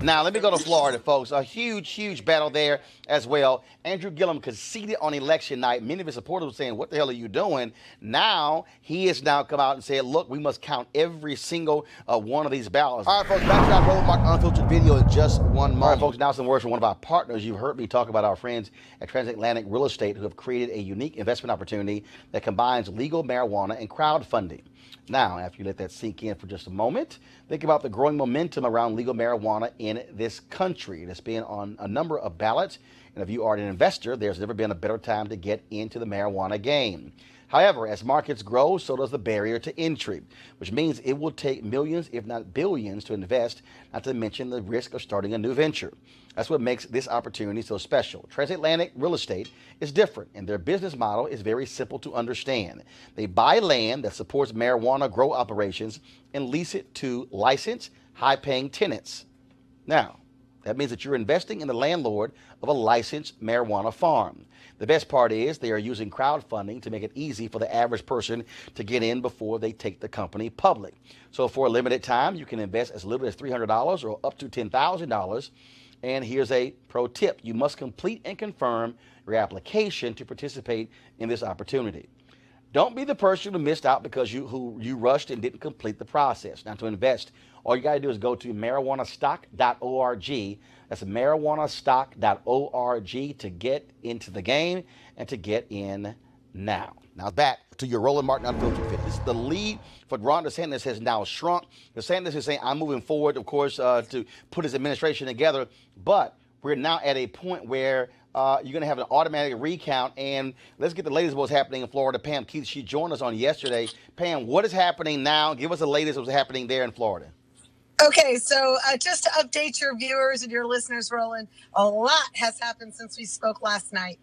Now, let me go to Florida, folks. A huge battle there as well. Andrew Gillum conceded on election night. Many of his supporters were saying, what the hell are you doing? Now, he has now come out and said, look, we must count every single one of these ballots. All right, folks, back to our Roland Martin Unfiltered video in just one moment. All right, folks, now some words from one of our partners. You've heard me talk about our friends at Transatlantic Real Estate who have created a unique investment opportunity that combines legal marijuana and crowdfunding. Now, after you let that sink in for just a moment, think about the growing momentum around legal marijuana in this country. It has been on a number of ballots, and if you are an investor, there's never been a better time to get into the marijuana game. However, as markets grow, so does the barrier to entry, which means it will take millions, if not billions, to invest, not to mention the risk of starting a new venture. That's what makes this opportunity so special. Transatlantic Real Estate is different, and their business model is very simple to understand. They buy land that supports marijuana grow operations and lease it to licensed, high-paying tenants. Now, that means that you're investing in the landlord of a licensed marijuana farm. The best part is they are using crowdfunding to make it easy for the average person to get in before they take the company public. So for a limited time, you can invest as little as $300 or up to $10,000. And here's a pro tip. You must complete and confirm your application to participate in this opportunity. Don't be the person who missed out because you rushed and didn't complete the process. Now, to invest, all you got to do is go to marijuanastock.org. That's marijuanastock.org to get into the game and to get in now. Now back to your Roland Martin Unfiltered Fit. This is the lead for Ron DeSantis has now shrunk. DeSantis is saying, I'm moving forward, of course, to put his administration together. But we're now at a point where you're going to have an automatic recount. And let's get the latest of what's happening in Florida. Pam Keith, she joined us on yesterday. Pam, what is happening now? Give us the latest of what's happening there in Florida. Okay, so just to update your viewers and your listeners, Roland, a lot has happened since we spoke last night.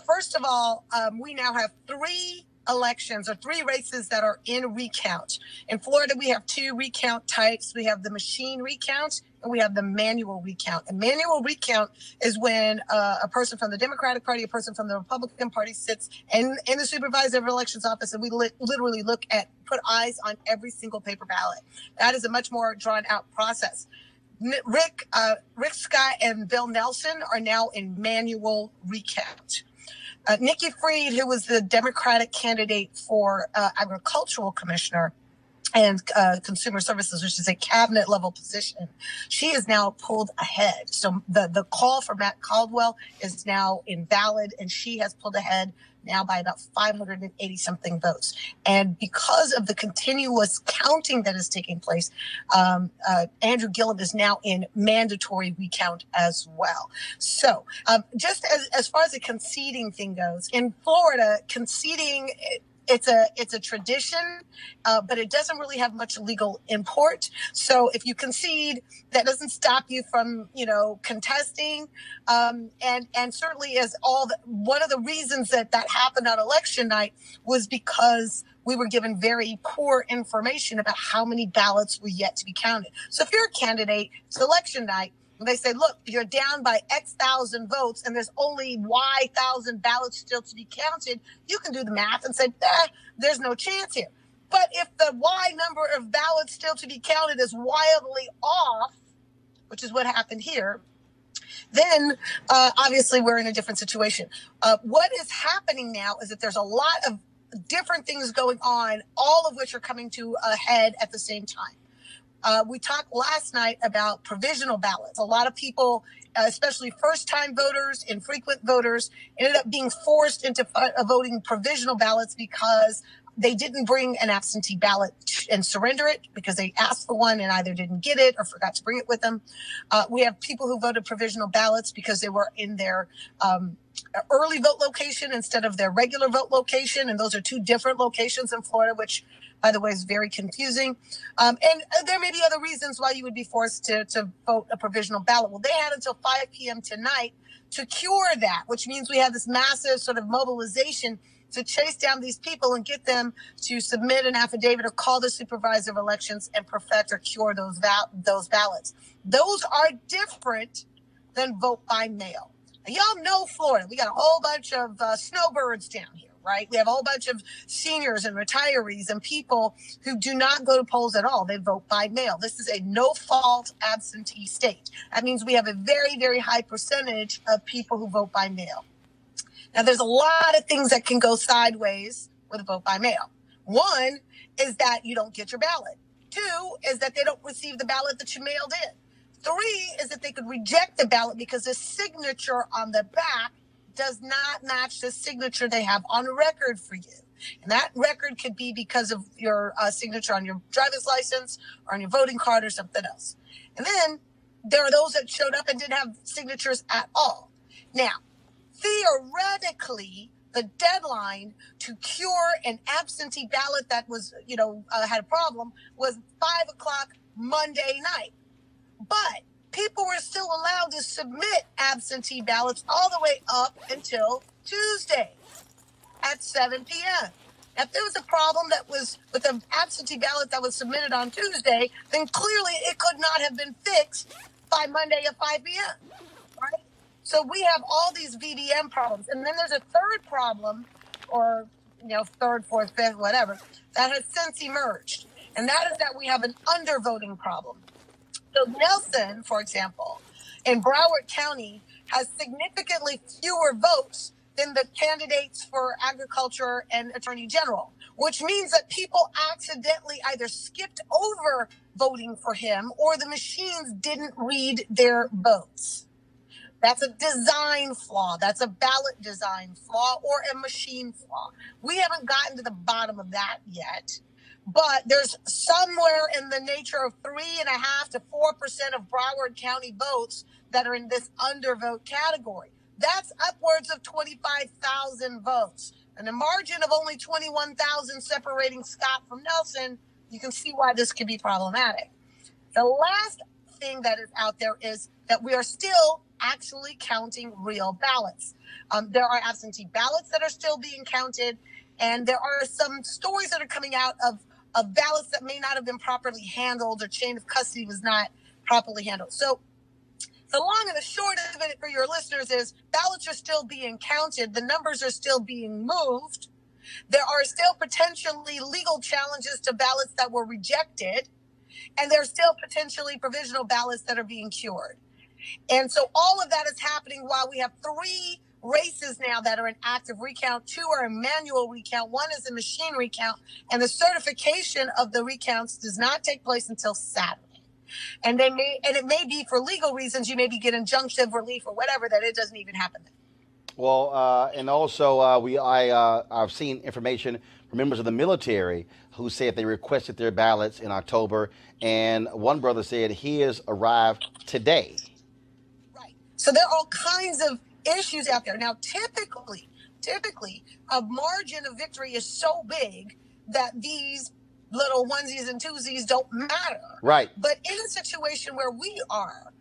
First of all, we now have three elections or three races that are in recount. In Florida, we have two recount types. We have the machine recount and we have the manual recount. A manual recount is when a person from the Democratic Party, a person from the Republican Party sits in the supervisor of elections office, and we literally put eyes on every single paper ballot. That is a much more drawn out process. Rick Scott and Bill Nelson are now in manual recount. Nikki Fried, who was the Democratic candidate for agricultural commissioner and consumer services, which is a cabinet level position, she is now pulled ahead. So the call for Matt Caldwell is now invalid, and she has pulled ahead now by about 580 something votes. And because of the continuous counting that is taking place, Andrew Gillum is now in mandatory recount as well. So just as far as the conceding thing goes, in Florida, conceding, it's a tradition, but it doesn't really have much legal import. So if you concede, that doesn't stop you from, contesting. And certainly one of the reasons that happened on election night was because we were given very poor information about how many ballots were yet to be counted. So if you're a candidate, it's election night, and they say, look, you're down by X thousand votes and there's only Y thousand ballots still to be counted, you can do the math and say, there's no chance here. But if the Y number of ballots still to be counted is wildly off, which is what happened here, then obviously we're in a different situation. What is happening now is that there's a lot of different things going on, all of which are coming to a head at the same time. We talked last night about provisional ballots. A lot of people, especially first-time voters, infrequent voters, ended up being forced into voting provisional ballots because they didn't bring an absentee ballot and surrender it because they asked for one and either didn't get it or forgot to bring it with them. We have people who voted provisional ballots because they were in their early vote location instead of their regular vote location. And those are two different locations in Florida, which, by the way, is very confusing. And there may be other reasons why you would be forced to vote a provisional ballot. Well, they had until 5 p.m. tonight to cure that, which means we have this massive sort of mobilization to chase down these people and get them to submit an affidavit or call the supervisor of elections and perfect or cure those ballots. Those are different than vote by mail. Now, y'all know Florida. We got a whole bunch of snowbirds down here. right? We have a whole bunch of seniors and retirees and people who do not go to polls at all. They vote by mail. This is a no-fault absentee state. That means we have a very, very high percentage of people who vote by mail. Now, there's a lot of things that can go sideways with a vote by mail. One is that you don't get your ballot. Two is that they don't receive the ballot that you mailed in. Three is that they could reject the ballot because the signature on the back does not match the signature they have on record for you. And that record could be because of your signature on your driver's license or on your voting card or something else. And then there are those that showed up and didn't have signatures at all. Now, theoretically, the deadline to cure an absentee ballot that was, had a problem was 5 o'clock Monday night. But people were still allowed to submit absentee ballots all the way up until Tuesday at 7 p.m. If there was a problem that was with an absentee ballot that was submitted on Tuesday, then clearly it could not have been fixed by Monday at 5 p.m., right? So we have all these VDM problems. And then there's a third problem, or, third, fourth, fifth, whatever, that has since emerged. And that is that we have an undervoting problem. So Nelson, for example, in Broward County has significantly fewer votes than the candidates for agriculture and attorney general, which means that people accidentally either skipped over voting for him or the machines didn't read their votes. That's a design flaw. That's a ballot design flaw or a machine flaw. We haven't gotten to the bottom of that yet, but there's somewhere in the nature of 3.5% to 4% of Broward County votes that are in this undervote category. That's upwards of 25,000 votes. And a margin of only 21,000 separating Scott from Nelson, you can see why this could be problematic. The last thing that is out there is that we are still actually counting real ballots. There are absentee ballots that are still being counted, and there are some stories that are coming out of ballots that may not have been properly handled or chain of custody was not properly handled. So the long and the short of it for your listeners is ballots are still being counted. The numbers are still being moved. There are still potentially legal challenges to ballots that were rejected, and there are still potentially provisional ballots that are being cured. And so all of that is happening while we have 3 races now that are in active recount. 2 are in manual recount. 1 is a machine recount. And the certification of the recounts does not take place until Saturday. And it may be for legal reasons. You maybe get injunctive relief or whatever, that it doesn't even happen then. Well, and also I've seen information from members of the military who said they requested their ballots in October. And one brother said his arrived today. So there are all kinds of issues out there. Now, typically, a margin of victory is so big that these little onesies and twosies don't matter. Right. But in a situation where we are,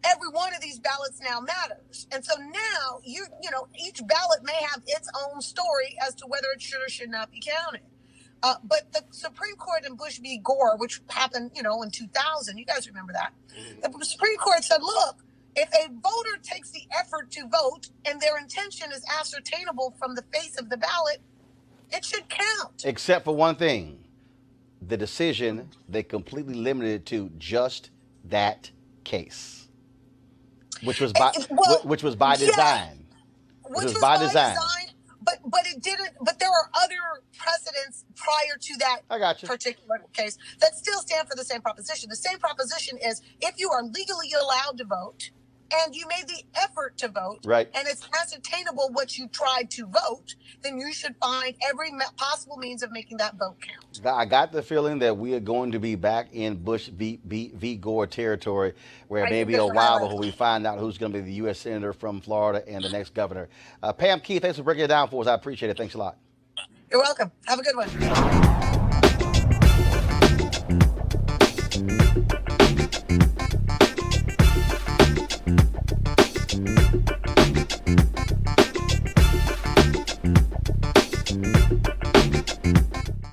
every one of these ballots now matters. And so now, each ballot may have its own story as to whether it should or should not be counted. But the Supreme Court in Bush v. Gore, which happened, in 2000, you guys remember that. The Supreme Court said, look, if a voter takes the effort to vote and their intention is ascertainable from the face of the ballot, it should count. Except for one thing. The decision, they completely limited to just that case, which was by design. Which was by design. But it didn't. But there are other precedents prior to that particular case that still stand for the same proposition. The same proposition is if you are legally allowed to vote and you made the effort to vote, right, and it's ascertainable what you tried to vote, then you should find every possible means of making that vote count. I got the feeling that we are going to be back in Bush v. Gore territory, where it may be a while before we find out who's going to be the U.S. Senator from Florida and the next governor. Pam Keith, thanks for breaking it down for us. I appreciate it. Thanks a lot. You're welcome. Have a good one.